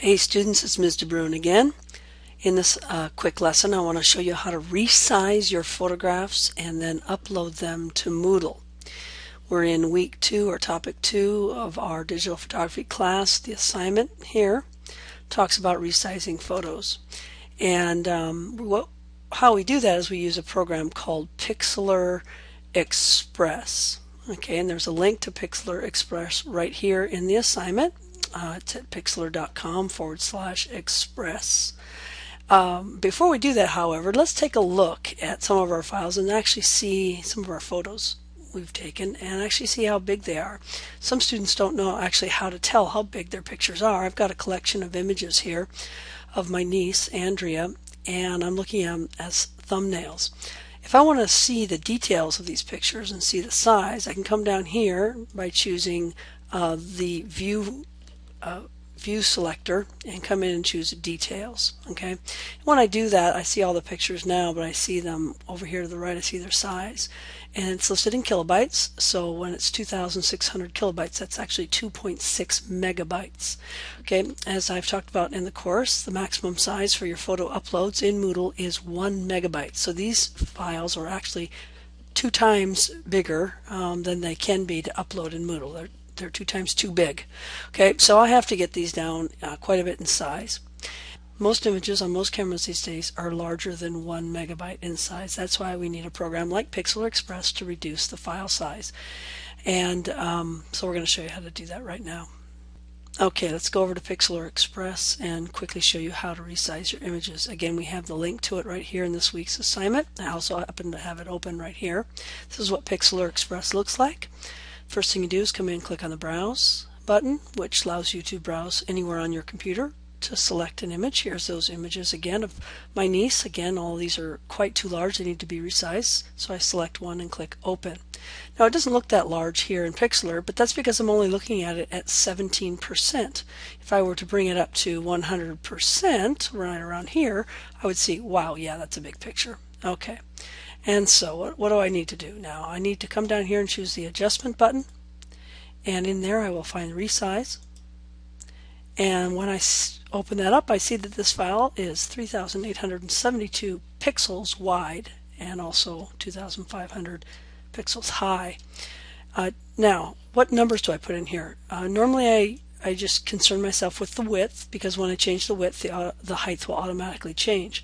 Hey students, it's Ms. DeBruin again. In this quick lesson, I want to show you how to resize your photographs and then upload them to Moodle. We're in week 2 or topic 2 of our digital photography class. The assignment here talks about resizing photos. And how we do that is we use a program called Pixlr Express. Okay, and there's a link to Pixlr Express right here in the assignment. It's at pixlr.com/express. Before we do that, however, let's take a look at some of our files and actually see some of our photos we've taken and actually see how big they are. Some students don't know actually how to tell how big their pictures are. I've got a collection of images here of my niece, Andrea, and I'm looking at them as thumbnails. If I want to see the details of these pictures and see the size, I can come down here by choosing the view selector and come in and choose details. Okay, when I do that, I see all the pictures now, but I see them over here to the right. I see their size, and it's listed in kilobytes. So when it's 2,600 kilobytes, that's actually 2.6 megabytes. Okay, as I've talked about in the course, the maximum size for your photo uploads in Moodle is 1 megabyte. So these files are actually 2 times bigger than they can be to upload in Moodle. They're 2 times too big. Okay, so I have to get these down quite a bit in size. Most images on most cameras these days are larger than 1 megabyte in size. That's why we need a program like Pixlr Express to reduce the file size. And so we're going to show you how to do that right now. Okay, let's go over to Pixlr Express and quickly show you how to resize your images. Again, we have the link to it right here in this week's assignment. I also happen to have it open right here. This is what Pixlr Express looks like. First thing you do is come in and click on the Browse button, which allows you to browse anywhere on your computer to select an image. Here's those images again of my niece. Again, all of these are quite too large. They need to be resized. So I select one and click Open. Now it doesn't look that large here in Pixlr, but that's because I'm only looking at it at 17%. If I were to bring it up to 100%, right around here, I would see, wow, yeah, that's a big picture. Okay. And so what do I need to do now? I need to come down here and choose the adjustment button, and in there I will find resize. And when I open that up, I see that this file is 3,872 pixels wide and also 2,500 pixels high. Now, what numbers do I put in here? Normally I just concern myself with the width, because when I change the width, the height will automatically change.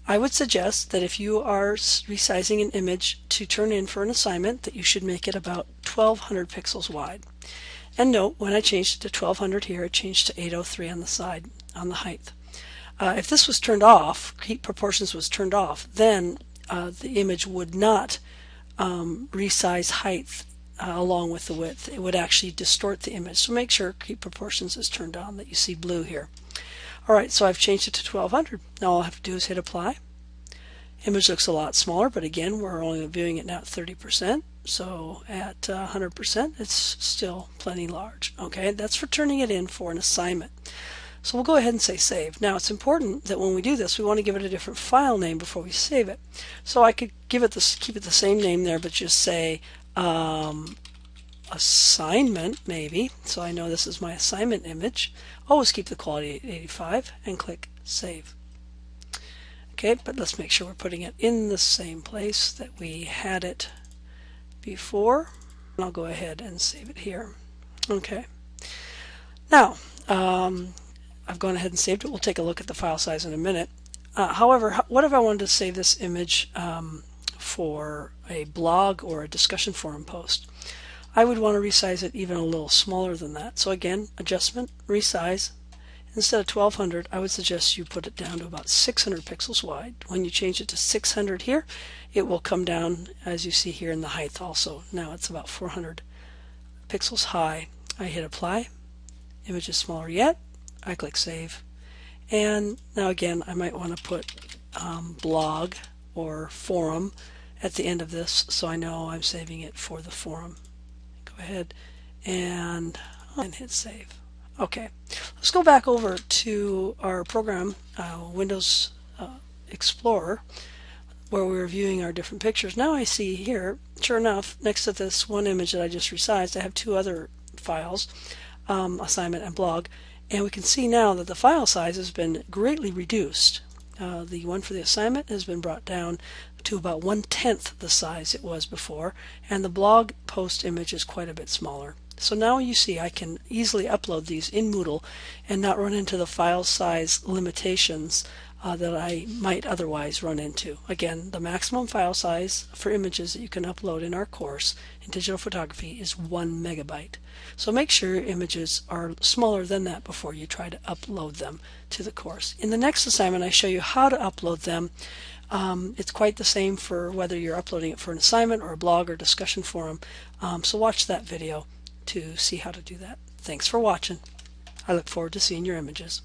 I would suggest that if you are resizing an image to turn in for an assignment, that you should make it about 1,200 pixels wide. And note, when I changed it to 1,200 here, it changed to 803 on the side, on the height. If this was turned off, heat proportions was turned off, then the image would not resize height along with the width. It would actually distort the image. So make sure heat proportions is turned on, that you see blue here. Alright, so I've changed it to 1,200. Now all I have to do is hit apply. Image looks a lot smaller, but again, we're only viewing it now at 30%. So at 100%, it's still plenty large. Okay, that's for turning it in for an assignment. So we'll go ahead and say save. Now it's important that when we do this, we want to give it a different file name before we save it. So I could keep it the same name there, but just say assignment maybe, so I know this is my assignment image. Always keep the quality at 85 and click save. Okay, but let's make sure we're putting it in the same place that we had it before. I'll go ahead and save it here. Okay, now I've gone ahead and saved it. We'll take a look at the file size in a minute. However, what if I wanted to save this image for a blog or a discussion forum post? I would want to resize it even a little smaller than that. So again, adjustment, resize. Instead of 1,200, I would suggest you put it down to about 600 pixels wide. When you change it to 600 here, it will come down, as you see here, in the height also. Now it's about 400 pixels high. I hit apply. Image is smaller yet. I click save. And now again, I might want to put blog or forum at the end of this, so I know I'm saving it for the forum. Go ahead and hit save. Okay, let's go back over to our program, Windows Explorer, where we were viewing our different pictures. Now I see here, sure enough, next to this one image that I just resized, I have 2 other files, assignment and blog, And we can see now that the file size has been greatly reduced. The one for the assignment has been brought down to about 1/10 the size it was before, and the blog post image is quite a bit smaller. So now you see I can easily upload these in Moodle and not run into the file size limitations that I might otherwise run into. Again, the maximum file size for images that you can upload in our course in digital photography is 1 megabyte. So make sure your images are smaller than that before you try to upload them to the course. In the next assignment, I show you how to upload them. It's quite the same for whether you're uploading it for an assignment or a blog or discussion forum. So watch that video to see how to do that. Thanks for watching. I look forward to seeing your images.